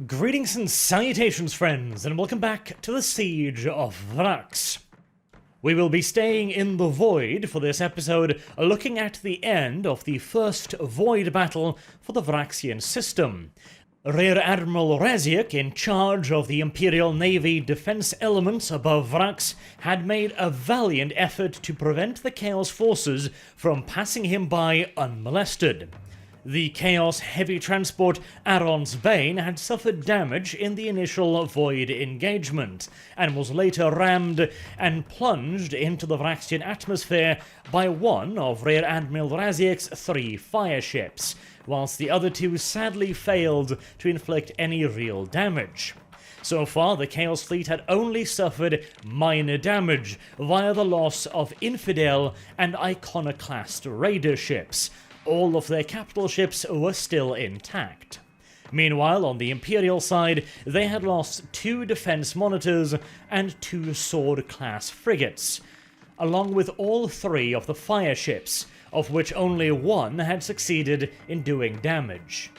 Greetings and salutations, friends, and welcome back to the Siege of Vraks. We will be staying in the Void for this episode, looking at the end of the first Void battle for the Vraksian system. Rear Admiral Raziek, in charge of the Imperial Navy defense elements above Vraks, had made a valiant effort to prevent the Chaos forces from passing him by unmolested. The Chaos heavy transport Aron's Bane had suffered damage in the initial Void engagement, and was later rammed and plunged into the Vraksian atmosphere by one of Rear Admiral Raziek's 3 fire ships, whilst the other 2 sadly failed to inflict any real damage. So far, the Chaos fleet had only suffered minor damage via the loss of Infidel and Iconoclast raider ships. All of their capital ships were still intact. Meanwhile, on the Imperial side, they had lost 2 defense monitors and 2 sword-class frigates, along with all 3 of the fire ships, of which only 1 had succeeded in doing damage.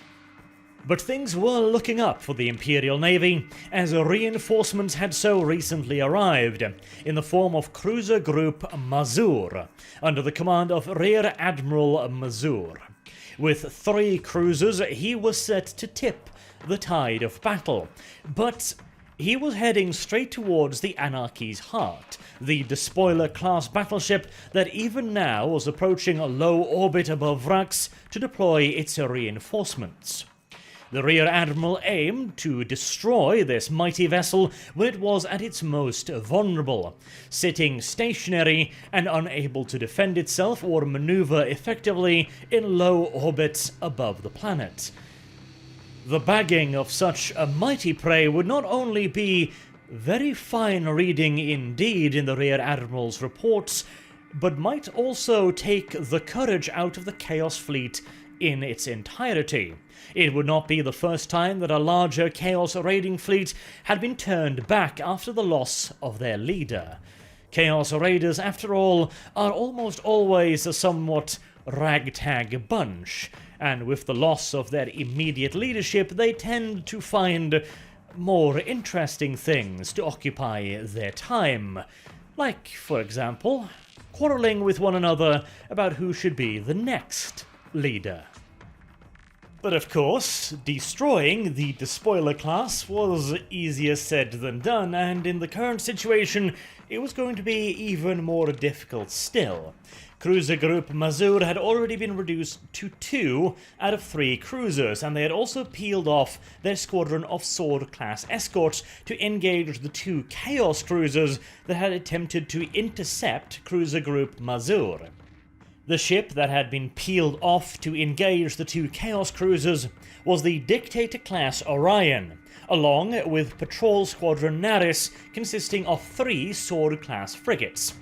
But things were looking up for the Imperial Navy, as reinforcements had so recently arrived, in the form of cruiser group Mazour, under the command of Rear Admiral Mazour. With 3 cruisers, he was set to tip the tide of battle, but he was heading straight towards the Anarchy's heart, the Despoiler-class battleship that even now was approaching a low orbit above Vraks to deploy its reinforcements. The Rear Admiral aimed to destroy this mighty vessel when it was at its most vulnerable, sitting stationary and unable to defend itself or maneuver effectively in low orbits above the planet. The bagging of such a mighty prey would not only be very fine reading indeed in the Rear Admiral's reports, but might also take the courage out of the Chaos fleet in its entirety. It would not be the first time that a larger Chaos raiding fleet had been turned back after the loss of their leader. Chaos raiders, after all, are almost always a somewhat ragtag bunch, and with the loss of their immediate leadership, they tend to find more interesting things to occupy their time. Like, for example, quarreling with one another about who should be the next leader. But of course, destroying the Despoiler class was easier said than done, and in the current situation, it was going to be even more difficult still. Cruiser Group Mazour had already been reduced to 2 out of 3 cruisers, and they had also peeled off their squadron of sword-class escorts to engage the 2 Chaos cruisers that had attempted to intercept Cruiser Group Mazour. The ship that had been peeled off to engage the 2 Chaos cruisers was the Dictator-class Orion, along with Patrol Squadron Naris consisting of 3 sword-class frigates.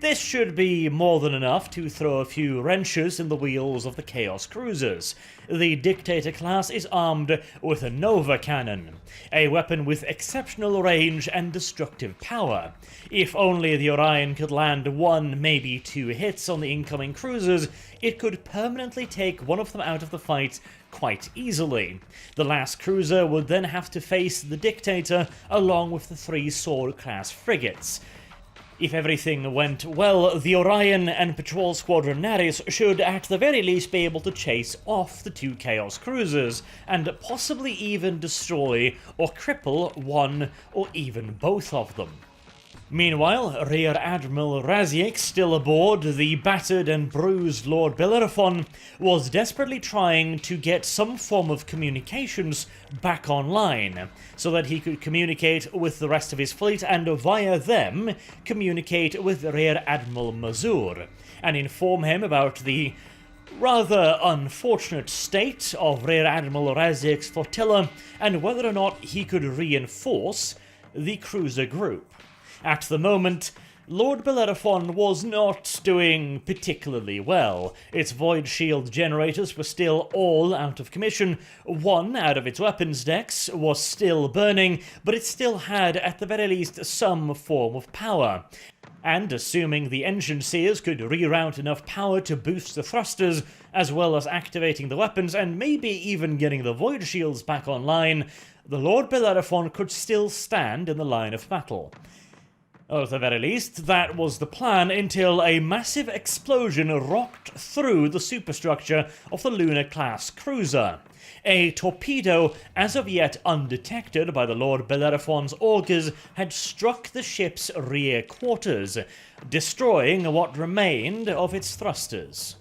This should be more than enough to throw a few wrenches in the wheels of the Chaos cruisers. The Dictator class is armed with a Nova cannon, a weapon with exceptional range and destructive power. If only the Orion could land 1, maybe 2 hits on the incoming cruisers, it could permanently take one of them out of the fight quite easily. The last cruiser would then have to face the Dictator along with the 3 sword-class frigates. If everything went well, the Orion and Patrol Squadron Naris should at the very least be able to chase off the 2 Chaos cruisers, and possibly even destroy or cripple one or even both of them. Meanwhile, Rear Admiral Raziek, still aboard the battered and bruised Lord Bellerophon, was desperately trying to get some form of communications back online, so that he could communicate with the rest of his fleet and via them communicate with Rear Admiral Mazour, and inform him about the rather unfortunate state of Rear Admiral Raziek's flotilla and whether or not he could reinforce the cruiser group. At the moment, Lord Bellerophon was not doing particularly well. Its void shield generators were still all out of commission, 1 out of its weapons decks was still burning, but it still had at the very least some form of power. And assuming the engine seers could reroute enough power to boost the thrusters, as well as activating the weapons and maybe even getting the void shields back online, the Lord Bellerophon could still stand in the line of battle. Or at the very least, that was the plan until a massive explosion rocked through the superstructure of the Lunar-class cruiser. A torpedo, as of yet undetected by the Lord Bellerophon's augurs, had struck the ship's rear quarters, destroying what remained of its thrusters.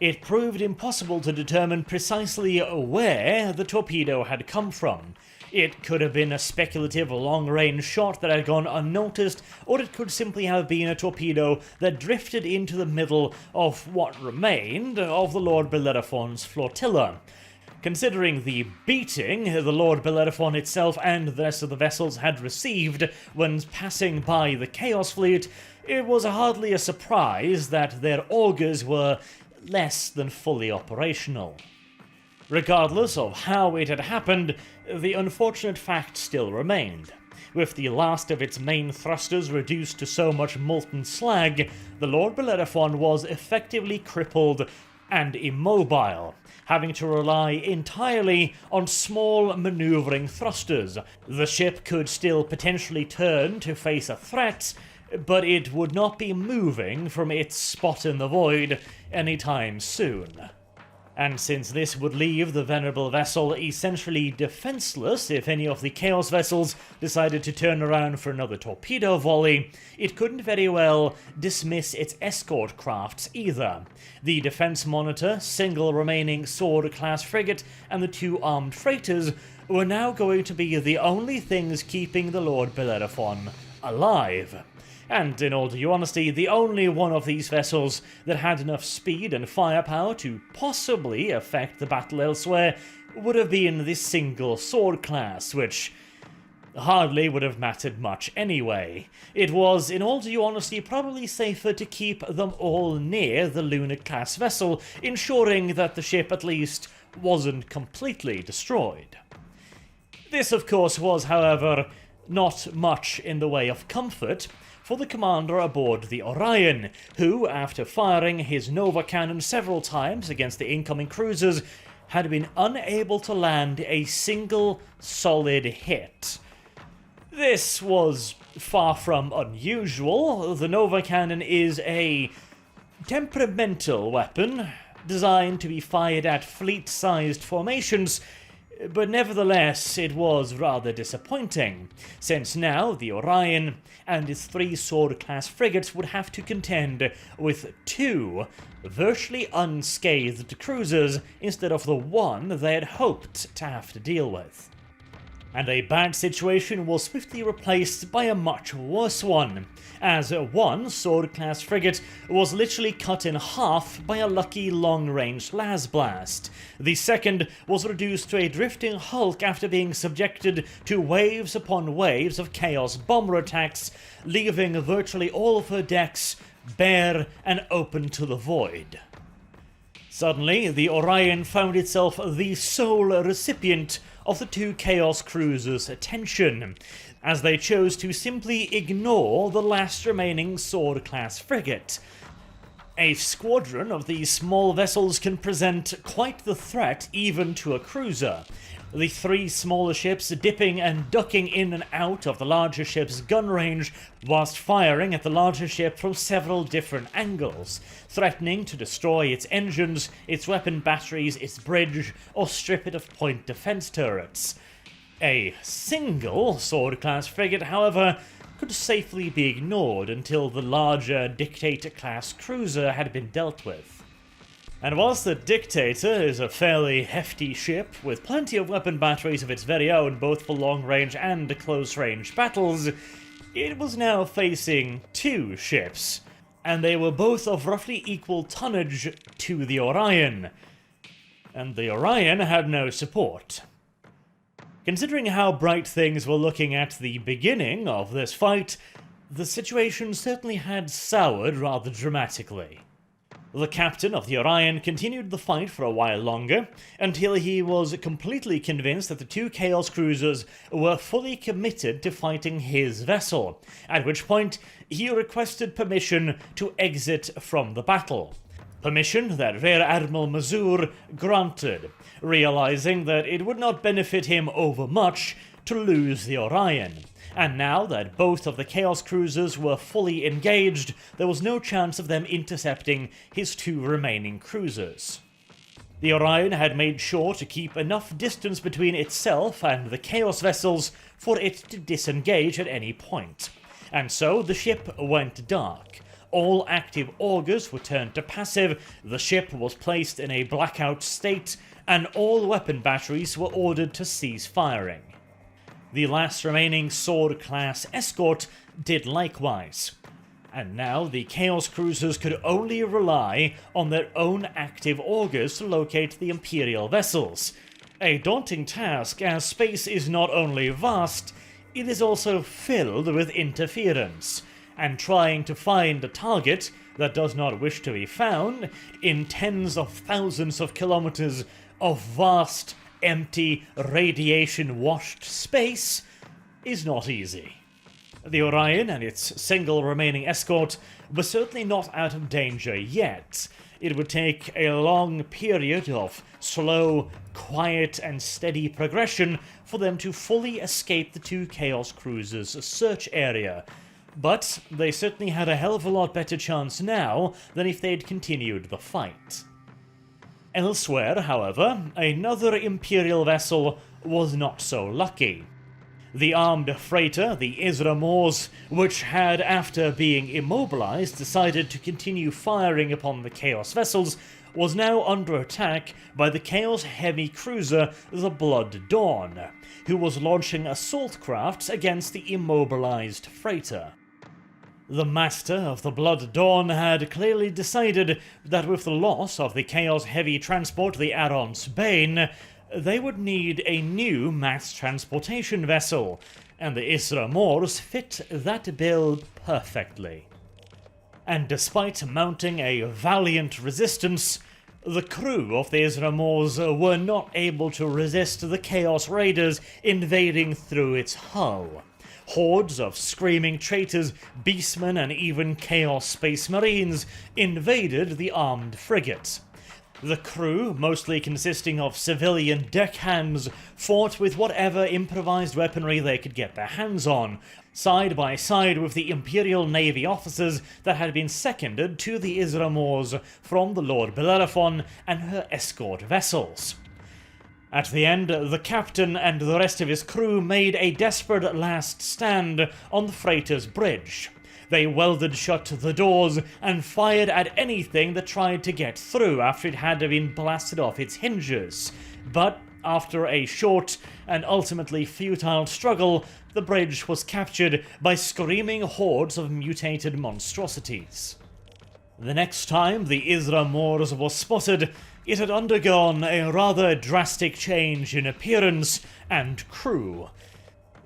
It proved impossible to determine precisely where the torpedo had come from. It could have been a speculative long-range shot that had gone unnoticed, or it could simply have been a torpedo that drifted into the middle of what remained of the Lord Bellerophon's flotilla. Considering the beating the Lord Bellerophon itself and the rest of the vessels had received when passing by the Chaos Fleet, it was hardly a surprise that their augurs were less than fully operational. Regardless of how it had happened, the unfortunate fact still remained. With the last of its main thrusters reduced to so much molten slag, the Lord Bellerophon was effectively crippled and immobile, having to rely entirely on small maneuvering thrusters. The ship could still potentially turn to face a threat, but it would not be moving from its spot in the void anytime soon. And since this would leave the venerable vessel essentially defenseless if any of the Chaos vessels decided to turn around for another torpedo volley, it couldn't very well dismiss its escort crafts either. The Defense Monitor, single remaining Sword-class frigate, and the 2 armed freighters were now going to be the only things keeping the Lord Bellerophon alive. And in all due honesty, the only one of these vessels that had enough speed and firepower to possibly affect the battle elsewhere would have been this single sword class, which hardly would have mattered much anyway. It was, in all due honesty, probably safer to keep them all near the Lunar-class vessel, ensuring that the ship at least wasn't completely destroyed. This, of course, was, however, not much in the way of comfort for the commander aboard the Orion, who, after firing his Nova cannon several times against the incoming cruisers, had been unable to land a single solid hit. This was far from unusual. The Nova cannon is a temperamental weapon designed to be fired at fleet-sized formations, but nevertheless it was rather disappointing, since now the Orion and its 3 sword-class frigates would have to contend with 2 virtually unscathed cruisers instead of the 1 they had hoped to have to deal with. And a bad situation was swiftly replaced by a much worse one, as 1 sword-class frigate was literally cut in half by a lucky long-range las blast. The second was reduced to a drifting hulk after being subjected to waves upon waves of Chaos bomber attacks, leaving virtually all of her decks bare and open to the void. Suddenly, the Orion found itself the sole recipient of the 2 Chaos cruisers' attention, as they chose to simply ignore the last remaining sword-class frigate. A squadron of these small vessels can present quite the threat even to a cruiser, the 3 smaller ships dipping and ducking in and out of the larger ship's gun range whilst firing at the larger ship from several different angles, threatening to destroy its engines, its weapon batteries, its bridge, or strip it of point defense turrets. A single sword-class frigate, however, could safely be ignored until the larger Dictator-class cruiser had been dealt with. And whilst the Dictator is a fairly hefty ship with plenty of weapon batteries of its very own both for long-range and close-range battles, it was now facing 2 ships, and they were both of roughly equal tonnage to the Orion, and the Orion had no support. Considering how bright things were looking at the beginning of this fight, the situation certainly had soured rather dramatically. The captain of the Orion continued the fight for a while longer, until he was completely convinced that the 2 Chaos cruisers were fully committed to fighting his vessel, at which point he requested permission to exit from the battle. permission that Rear Admiral Mazour granted, realizing that it would not benefit him overmuch to lose the Orion. And now that both of the Chaos cruisers were fully engaged, there was no chance of them intercepting his two remaining cruisers. The Orion had made sure to keep enough distance between itself and the Chaos vessels for it to disengage at any point, and so the ship went dark. All active augers were turned to passive, the ship was placed in a blackout state, and all weapon batteries were ordered to cease firing. The last remaining Sword-class escort did likewise. And now the Chaos cruisers could only rely on their own active augers to locate the Imperial vessels. A daunting task, as space is not only vast, it is also filled with interference, and trying to find a target that does not wish to be found in tens of thousands of kilometers of vast, empty, radiation-washed space is not easy. The Orion and its single remaining escort were certainly not out of danger yet. It would take a long period of slow, quiet, and steady progression for them to fully escape the two Chaos cruisers' search area, but they certainly had a hell of a lot better chance now than if they'd continued the fight. Elsewhere, however, another Imperial vessel was not so lucky. The armed freighter, the Isramors, which had, after being immobilized, decided to continue firing upon the Chaos vessels, was now under attack by the Chaos heavy cruiser, the Blood Dawn, who was launching assault crafts against the immobilized freighter. The master of the Blood Dawn had clearly decided that with the loss of the Chaos heavy transport, the Aron's Bane, they would need a new mass transportation vessel, and the Isramors fit that bill perfectly. And despite mounting a valiant resistance, the crew of the Isramors were not able to resist the Chaos Raiders invading through its hull. Hordes of screaming traitors, beastmen, and even Chaos Space Marines invaded the armed frigate. The crew, mostly consisting of civilian deckhands, fought with whatever improvised weaponry they could get their hands on, side by side with the Imperial Navy officers that had been seconded to the Isramors from the Lord Bellerophon and her escort vessels. At the end, the captain and the rest of his crew made a desperate last stand on the freighter's bridge. They welded shut the doors and fired at anything that tried to get through after it had been blasted off its hinges. But after a short and ultimately futile struggle, the bridge was captured by screaming hordes of mutated monstrosities. The next time the Isramors was spotted, it had undergone a rather drastic change in appearance and crew.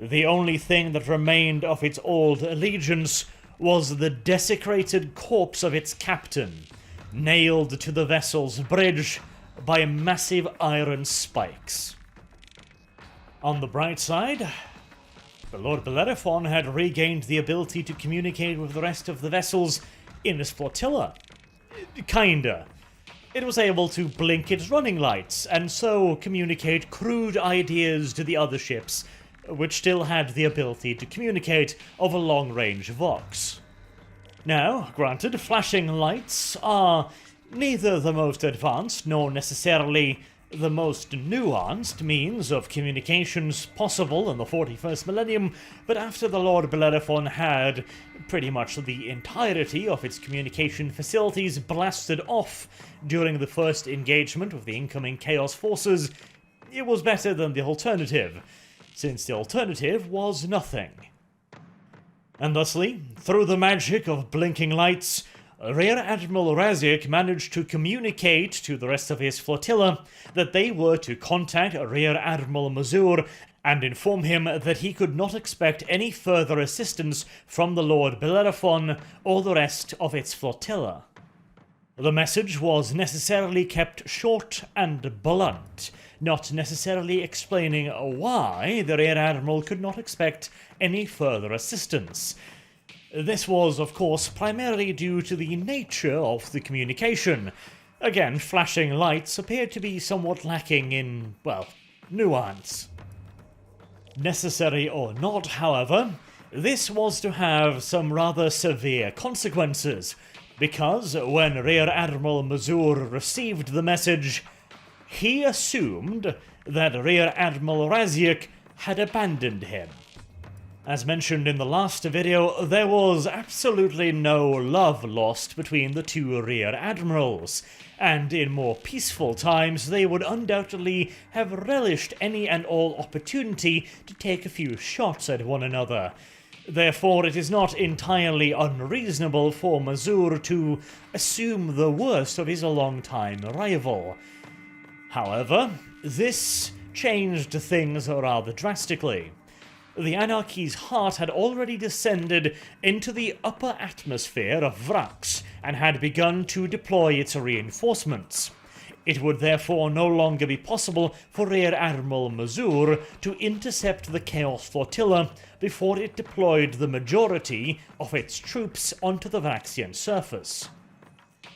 The only thing that remained of its old allegiance was the desecrated corpse of its captain, nailed to the vessel's bridge by massive iron spikes. On the bright side, the Lord Bellerophon had regained the ability to communicate with the rest of the vessels in his flotilla. Kinda. It was able to blink its running lights, and so communicate crude ideas to the other ships, which still had the ability to communicate over long-range vox. Now, granted, flashing lights are neither the most advanced nor necessarily the most nuanced means of communications possible in the 41st millennium, but after the Lord Bellerophon had pretty much the entirety of its communication facilities blasted off during the first engagement with the incoming Chaos forces, it was better than the alternative, since the alternative was nothing. And thusly, through the magic of blinking lights, Rear Admiral Raziek managed to communicate to the rest of his flotilla that they were to contact Rear Admiral Mazour and inform him that he could not expect any further assistance from the Lord Bellerophon or the rest of its flotilla. The message was necessarily kept short and blunt, not necessarily explaining why the Rear Admiral could not expect any further assistance. This was, of course, primarily due to the nature of the communication. Again, flashing lights appeared to be somewhat lacking in, well, nuance. Necessary or not, however, this was to have some rather severe consequences, because when Rear Admiral Mazour received the message, he assumed that Rear Admiral Raziek had abandoned him. As mentioned in the last video, there was absolutely no love lost between the two Rear Admirals, and in more peaceful times they would undoubtedly have relished any and all opportunity to take a few shots at one another. Therefore, it is not entirely unreasonable for Mazour to assume the worst of his long-time rival. However, this changed things rather drastically. The Anarchy's heart had already descended into the upper atmosphere of Vraks and had begun to deploy its reinforcements. It would therefore no longer be possible for Rear Admiral Mazour to intercept the Chaos Flotilla before it deployed the majority of its troops onto the Vraxian surface.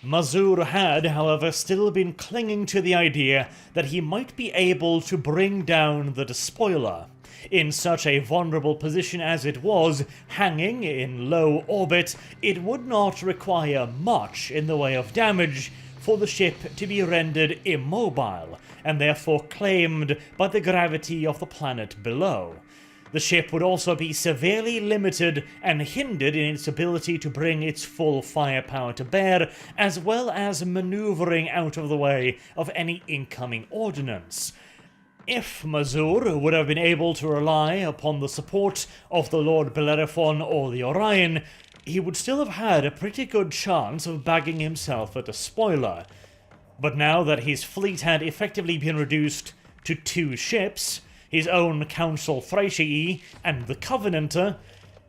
Mazour had, however, still been clinging to the idea that he might be able to bring down the Despoiler. In such a vulnerable position as it was, hanging in low orbit, it would not require much in the way of damage for the ship to be rendered immobile, and therefore claimed by the gravity of the planet below. The ship would also be severely limited and hindered in its ability to bring its full firepower to bear, as well as maneuvering out of the way of any incoming ordnance. If Mazour would have been able to rely upon the support of the Lord Bellerophon or the Orion, he would still have had a pretty good chance of bagging himself at a spoiler. But now that his fleet had effectively been reduced to 2 ships, his own Council Thraciii and the Covenanter,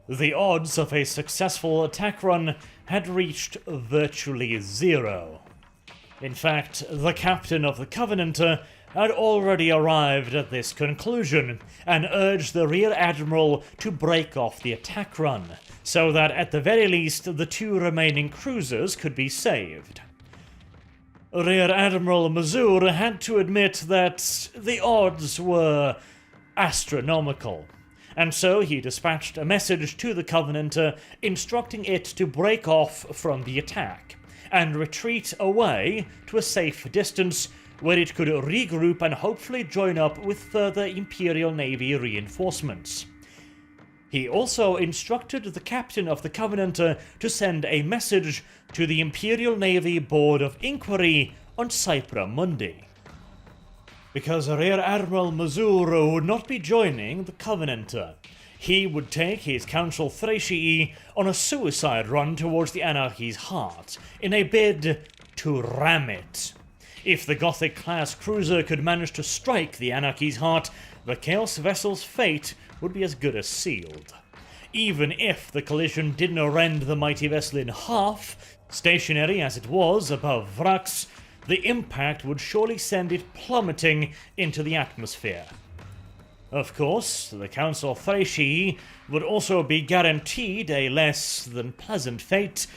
the odds of a successful attack run had reached virtually 0. In fact, the captain of the Covenanter had already arrived at this conclusion, and urged the Rear Admiral to break off the attack run, so that at the very least the 2 remaining cruisers could be saved. Rear Admiral Mazour had to admit that the odds were astronomical, and so he dispatched a message to the Covenanter instructing it to break off from the attack, and retreat away to a safe distance where it could regroup and hopefully join up with further Imperial Navy reinforcements. He also instructed the captain of the Covenanter to send a message to the Imperial Navy Board of Inquiry on Cypra Mundi. Because Rear Admiral Mazour would not be joining the Covenanter, he would take his Council Thraciii on a suicide run towards the Anarchy's heart, in a bid to ram it. If the Gothic-class cruiser could manage to strike the Anarchy's heart, the Chaos vessel's fate would be as good as sealed. Even if the collision didn't rend the mighty vessel in half, stationary as it was above Vraks, the impact would surely send it plummeting into the atmosphere. Of course, the Council Thraciii would also be guaranteed a less than pleasant fate,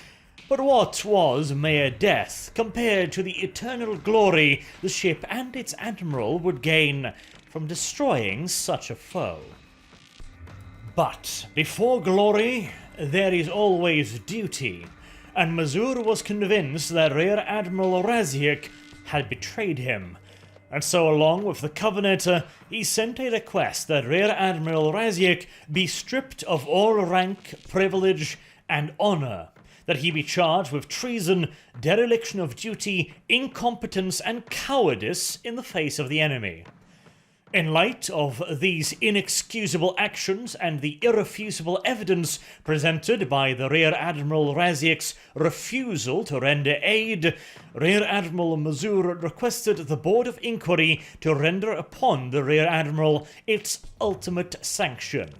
but what was mere death compared to the eternal glory the ship and its admiral would gain from destroying such a foe? But before glory, there is always duty, and Mazour was convinced that Rear Admiral Raziek had betrayed him, and so along with the Covenanter, he sent a request that Rear Admiral Raziek be stripped of all rank, privilege, and honor, that he be charged with treason, dereliction of duty, incompetence, and cowardice in the face of the enemy. In light of these inexcusable actions and the irrefutable evidence presented by the Rear Admiral Raziek's refusal to render aid, Rear Admiral Mazour requested the Board of Inquiry to render upon the Rear Admiral its ultimate sanction: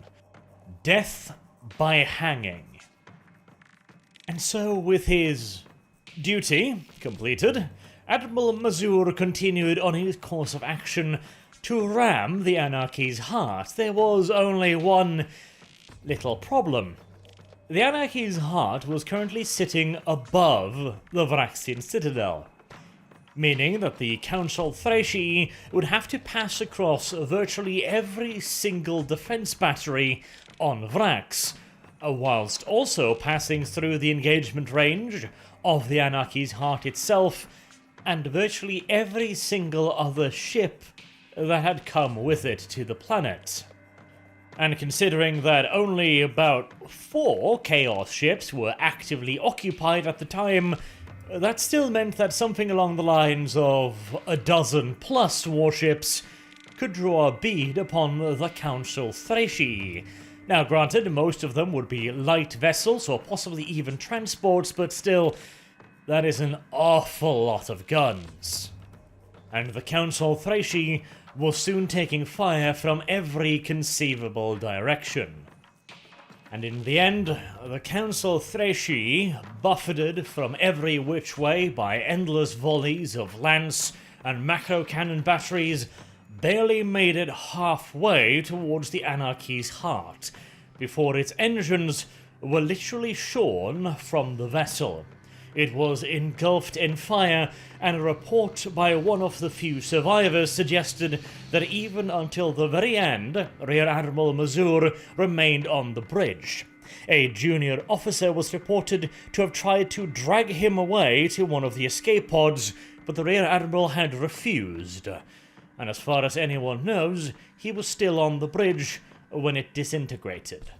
death by hanging. And so, with his duty completed, Admiral Mazour continued on his course of action to ram the Anarchy's heart. There was only one little problem. The Anarchy's heart was currently sitting above the Vraxian citadel, meaning that the Council Thraci would have to pass across virtually every single defense battery on Vraks, whilst also passing through the engagement range of the Anarchy's heart itself and virtually every single other ship that had come with it to the planet. And considering that only about 4 Chaos ships were actively occupied at the time, that still meant that something along the lines of a dozen plus warships could draw a bead upon the Council Thraci. Now granted, most of them would be light vessels or possibly even transports, but still, that is an awful lot of guns. And the Council Thraci was soon taking fire from every conceivable direction. And in the end, the Council Thraci, buffeted from every which way by endless volleys of lance and macro cannon batteries, barely made it halfway towards the Anarchy's heart, before its engines were literally shorn from the vessel. It was engulfed in fire, and a report by one of the few survivors suggested that even until the very end, Rear Admiral Mazour remained on the bridge. A junior officer was reported to have tried to drag him away to one of the escape pods, but the Rear Admiral had refused. And as far as anyone knows, he was still on the bridge when it disintegrated.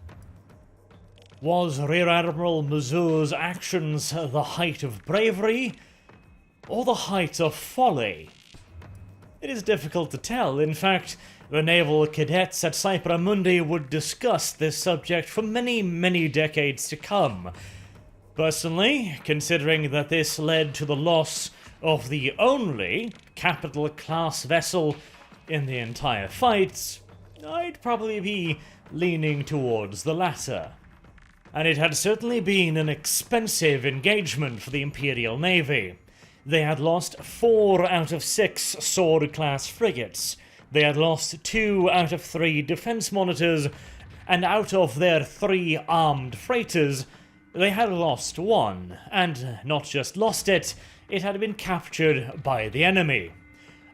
Was Rear Admiral Mazour's actions the height of bravery, or the height of folly? It is difficult to tell. In fact, the naval cadets at Cypra Mundi would discuss this subject for many, many decades to come. Personally, considering that this led to the loss of the only capital-class vessel in the entire fight, I'd probably be leaning towards the latter. And it had certainly been an expensive engagement for the Imperial Navy. They had lost 4 out of 6 sword-class frigates. They had lost 2 out of 3 defense monitors, and out of their 3 armed freighters, they had lost 1, and not just lost it, it had been captured by the enemy.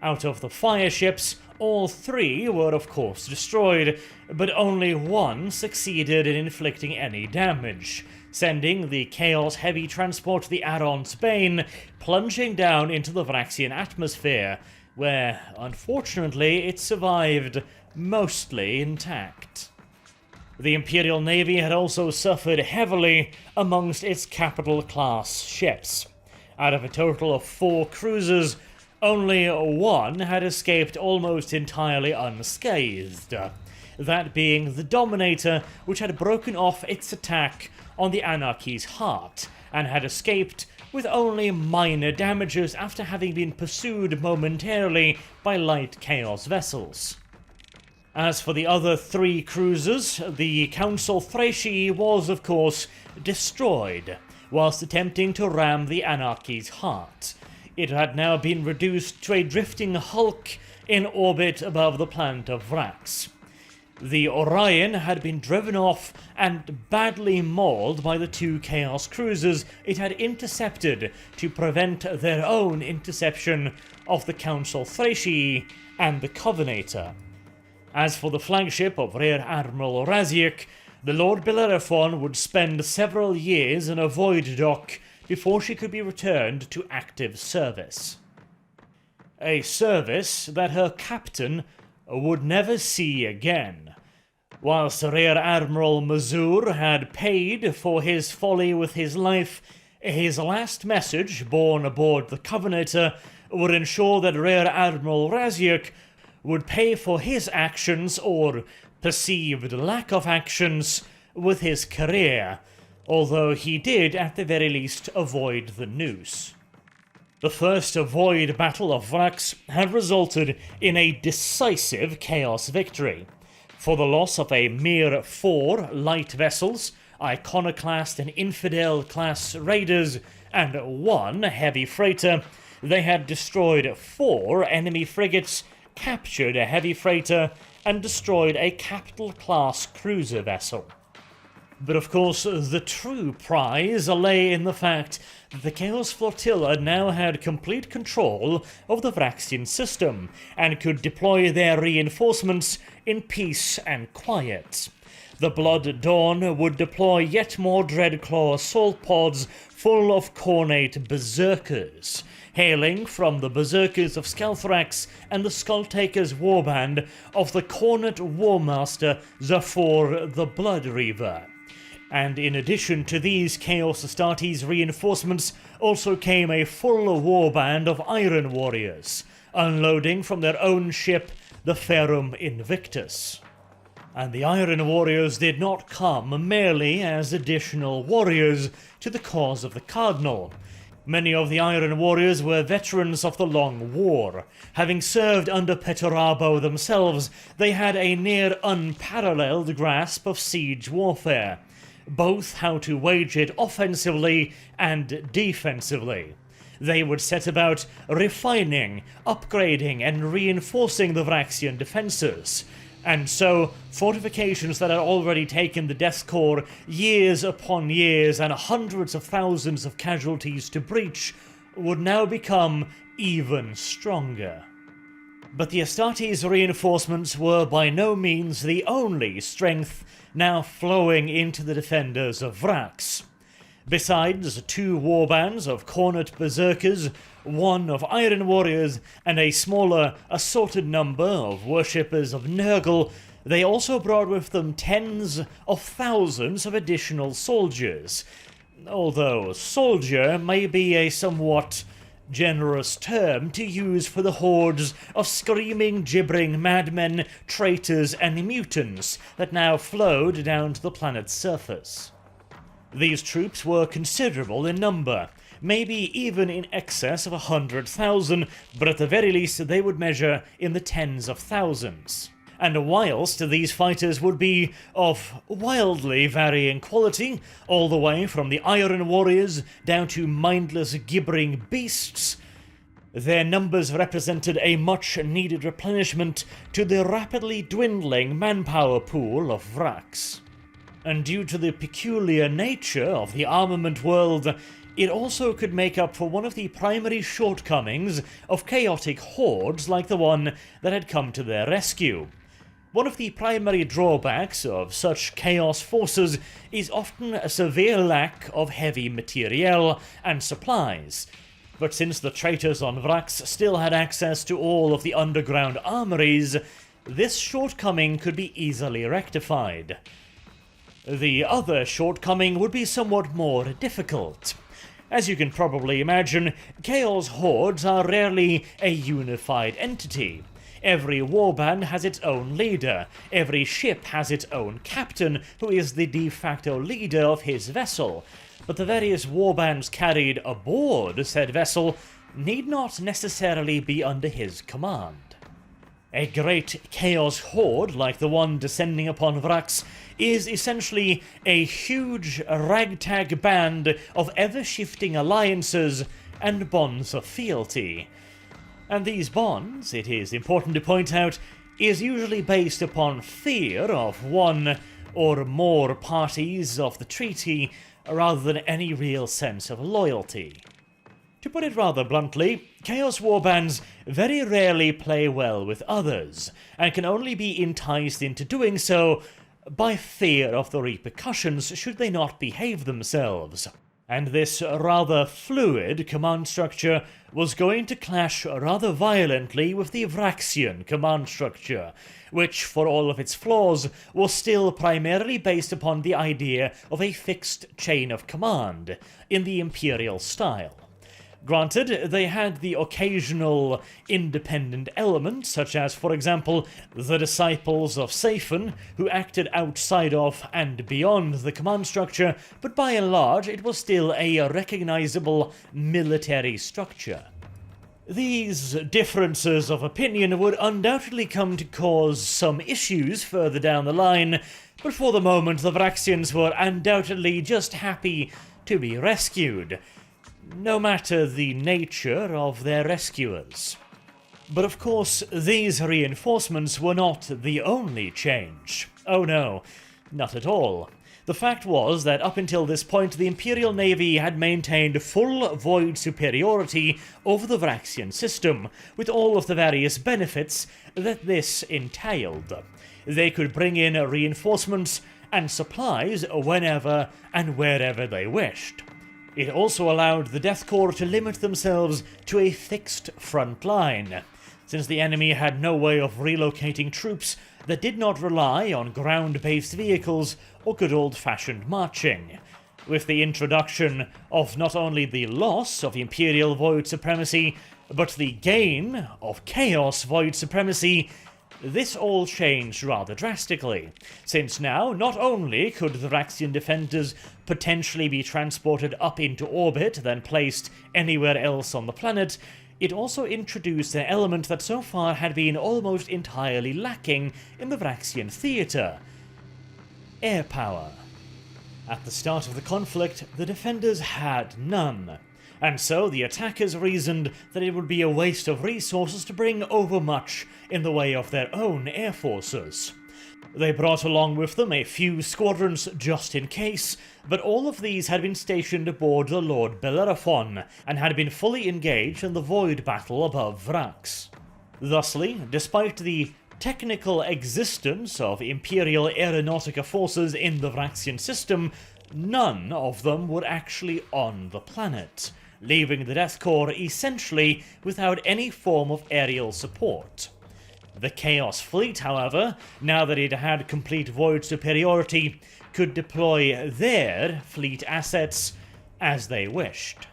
Out of the fire ships, all 3 were of course destroyed, but only 1 succeeded in inflicting any damage, sending the Chaos Heavy transport the Aron's Bane plunging down into the Vraxian atmosphere, where, unfortunately, it survived mostly intact. The Imperial Navy had also suffered heavily amongst its capital-class ships. Out of a total of 4 cruisers, only 1 had escaped almost entirely unscathed, that being the Dominator, which had broken off its attack on the Anarchy's heart, and had escaped with only minor damages after having been pursued momentarily by light Chaos vessels. As for the other 3 cruisers, the Council Thraci was, of course, destroyed, whilst attempting to ram the Anarchy's heart. It had now been reduced to a drifting hulk in orbit above the planet of Vraks. The Orion had been driven off and badly mauled by the 2 Chaos cruisers it had intercepted to prevent their own interception of the Council Thraci and the Covenator. As for the flagship of Rear Admiral Raziek, the Lord Bellerophon would spend several years in a void dock before she could be returned to active service. A service that her captain would never see again. Whilst Rear Admiral Mazour had paid for his folly with his life, his last message, borne aboard the Covenator, would ensure that Rear Admiral Raziek would pay for his actions, or perceived lack of actions, with his career, although he did at the very least avoid the noose. The first void battle of Vraks had resulted in a decisive Chaos victory. For the loss of a mere 4 light vessels, Iconoclast and Infidel-class raiders, and 1 heavy freighter, they had destroyed 4 enemy frigates, captured a heavy freighter, and destroyed a capital-class cruiser vessel. But of course, the true prize lay in the fact that the Chaos Flotilla now had complete control of the Vraxian system, and could deploy their reinforcements in peace and quiet. The Blood Dawn would deploy yet more Dreadclaw assault pods full of Khornate berserkers, hailing from the berserkers of Vraks and the Skulltaker's warband of the Khornate Warmaster Zafor the Blood Reaver. And in addition to these Chaos Astartes reinforcements also came a full warband of Iron Warriors, unloading from their own ship, the Ferrum Invictus. And the Iron Warriors did not come merely as additional warriors to the cause of the Cardinal. Many of the Iron Warriors were veterans of the Long War. Having served under Perturabo themselves, they had a near unparalleled grasp of siege warfare, both how to wage it offensively and defensively. They would set about refining, upgrading, and reinforcing the Vraxian defences. And so, fortifications that had already taken the Death Corps years upon years and hundreds of thousands of casualties to breach would now become even stronger. But the Astartes reinforcements were by no means the only strength now flowing into the defenders of Vraks. Besides 2 warbands of Khornate berserkers, 1 of Iron Warriors, and a smaller assorted number of worshippers of Nurgle, they also brought with them tens of thousands of additional soldiers. Although soldier may be a somewhat generous term to use for the hordes of screaming, gibbering madmen, traitors, and mutants that now flowed down to the planet's surface. These troops were considerable in number, maybe even in excess of 100,000, but at the very least they would measure in the tens of thousands. And whilst these fighters would be of wildly varying quality, all the way from the Iron Warriors down to mindless gibbering beasts, their numbers represented a much-needed replenishment to the rapidly dwindling manpower pool of Vraks. And due to the peculiar nature of the armament world, it also could make up for one of the primary shortcomings of chaotic hordes like the one that had come to their rescue. One of the primary drawbacks of such chaos forces is often a severe lack of heavy materiel and supplies. But since the traitors on Vraks still had access to all of the underground armories, this shortcoming could be easily rectified. The other shortcoming would be somewhat more difficult. As you can probably imagine, Chaos Hordes are rarely a unified entity. Every warband has its own leader, every ship has its own captain, who is the de facto leader of his vessel, but the various warbands carried aboard said vessel need not necessarily be under his command. A great Chaos Horde, like the one descending upon Vraks, is essentially a huge ragtag band of ever-shifting alliances and bonds of fealty. And these bonds, it is important to point out, is usually based upon fear of one or more parties of the treaty, rather than any real sense of loyalty. To put it rather bluntly, Chaos Warbands very rarely play well with others, and can only be enticed into doing so by fear of the repercussions should they not behave themselves. And this rather fluid command structure was going to clash rather violently with the Vraxian command structure, which, for all of its flaws, was still primarily based upon the idea of a fixed chain of command, in the Imperial style. Granted, they had the occasional independent element, such as, for example, the Disciples of Saphan, who acted outside of and beyond the command structure, but by and large it was still a recognizable military structure. These differences of opinion would undoubtedly come to cause some issues further down the line, but for the moment the Vraxians were undoubtedly just happy to be rescued, no matter the nature of their rescuers. But of course, these reinforcements were not the only change. Oh no, not at all. The fact was that up until this point, the Imperial Navy had maintained full void superiority over the Vraxian system, with all of the various benefits that this entailed. They could bring in reinforcements and supplies whenever and wherever they wished. It also allowed the Death Corps to limit themselves to a fixed front line, since the enemy had no way of relocating troops that did not rely on ground-based vehicles or good old-fashioned marching. With the introduction of not only the loss of Imperial void supremacy, but the gain of Chaos void supremacy, this all changed rather drastically, since now not only could the Vraxian defenders potentially be transported up into orbit, then placed anywhere else on the planet, it also introduced an element that so far had been almost entirely lacking in the Vraxian theatre: air power. At the start of the conflict, the defenders had none, and so the attackers reasoned that it would be a waste of resources to bring over much in the way of their own air forces. They brought along with them a few squadrons just in case, but all of these had been stationed aboard the Lord Bellerophon, and had been fully engaged in the Void battle above Vraks. Thusly, despite the technical existence of Imperial Aeronautica forces in the Vraxian system, none of them were actually on the planet, leaving the Death Corps essentially without any form of aerial support. The Chaos Fleet, however, now that it had complete void superiority, could deploy their fleet assets as they wished.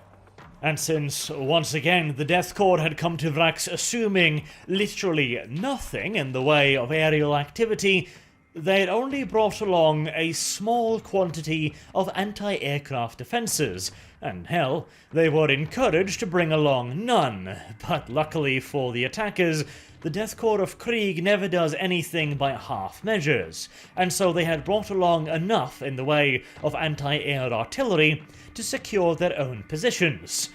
And since, once again, the Death Corps had come to Vraks assuming literally nothing in the way of aerial activity, they had only brought along a small quantity of anti-aircraft defences, and hell, they were encouraged to bring along none. But luckily for the attackers, the Death Corps of Krieg never does anything by half measures, and so they had brought along enough in the way of anti-air artillery to secure their own positions.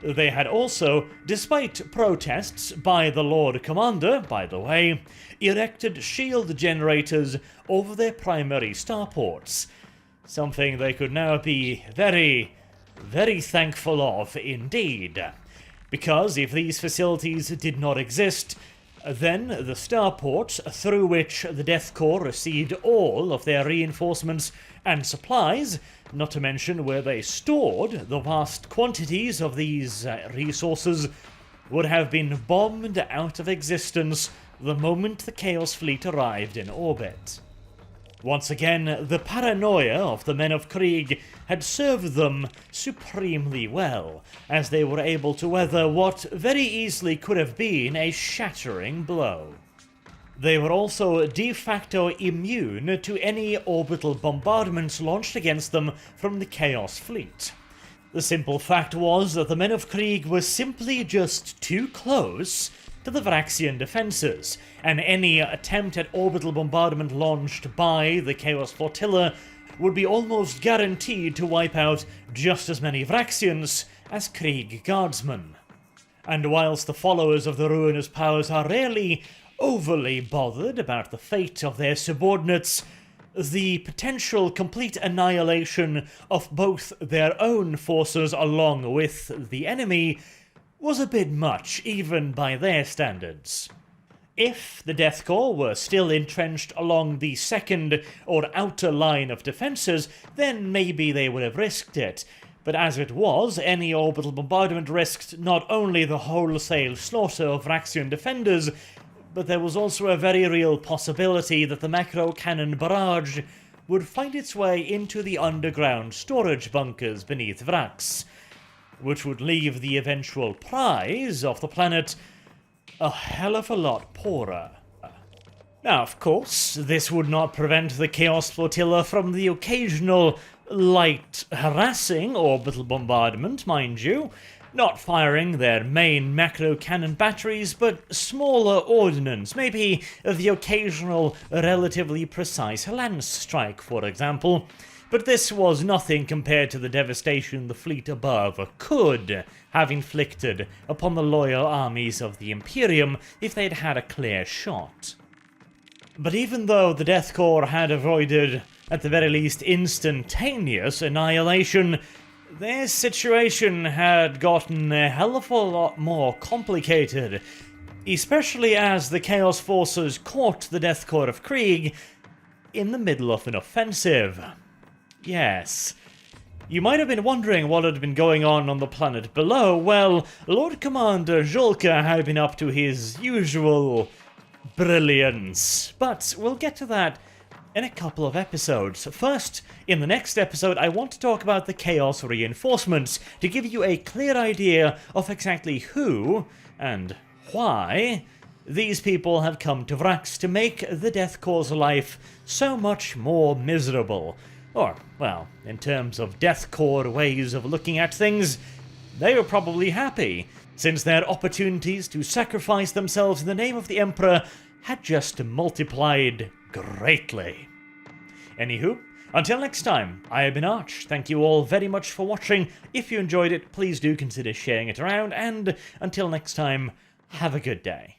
They had also, despite protests by the Lord Commander, by the way, erected shield generators over their primary starports, something they could now be very, very thankful of indeed. Because if these facilities did not exist, then the starports through which the Death Corps received all of their reinforcements and supplies, not to mention where they stored the vast quantities of these resources, would have been bombed out of existence the moment the Chaos Fleet arrived in orbit. Once again, the paranoia of the men of Krieg had served them supremely well, as they were able to weather what very easily could have been a shattering blow. They were also de facto immune to any orbital bombardments launched against them from the Chaos Fleet. The simple fact was that the men of Krieg were simply just too close to the Vraxian defences, and any attempt at orbital bombardment launched by the Chaos Flotilla would be almost guaranteed to wipe out just as many Vraxians as Krieg guardsmen. And whilst the followers of the ruinous powers are rarely overly bothered about the fate of their subordinates, the potential complete annihilation of both their own forces along with the enemy was a bit much, even by their standards. If the Death Corps were still entrenched along the second or outer line of defences, then maybe they would have risked it. But as it was, any orbital bombardment risked not only the wholesale slaughter of Vraxian defenders, but there was also a very real possibility that the macro cannon barrage would find its way into the underground storage bunkers beneath Vraks, which would leave the eventual prize of the planet a hell of a lot poorer. Now, of course, this would not prevent the Chaos Flotilla from the occasional light harassing orbital bombardment, mind you, not firing their main macro cannon batteries, but smaller ordnance, maybe the occasional relatively precise lance strike, for example. But this was nothing compared to the devastation the fleet above could have inflicted upon the loyal armies of the Imperium if they'd had a clear shot. But even though the Death Corps had avoided at the very least instantaneous annihilation, their situation had gotten a hell of a lot more complicated, especially as the Chaos Forces caught the Death Corps of Krieg in the middle of an offensive. Yes. You might have been wondering what had been going on the planet below. Well, Lord Commander Jolka had been up to his usual brilliance. But we'll get to that in a couple of episodes. First, in the next episode, I want to talk about the Chaos Reinforcements to give you a clear idea of exactly who and why these people have come to Vraks to make the Death Corps' life so much more miserable. Or, well, in terms of Death Corps ways of looking at things, they were probably happy, since their opportunities to sacrifice themselves in the name of the Emperor had just multiplied greatly. Anywho, until next time, I have been Arch. Thank you all very much for watching. If you enjoyed it, please do consider sharing it around, and until next time, have a good day.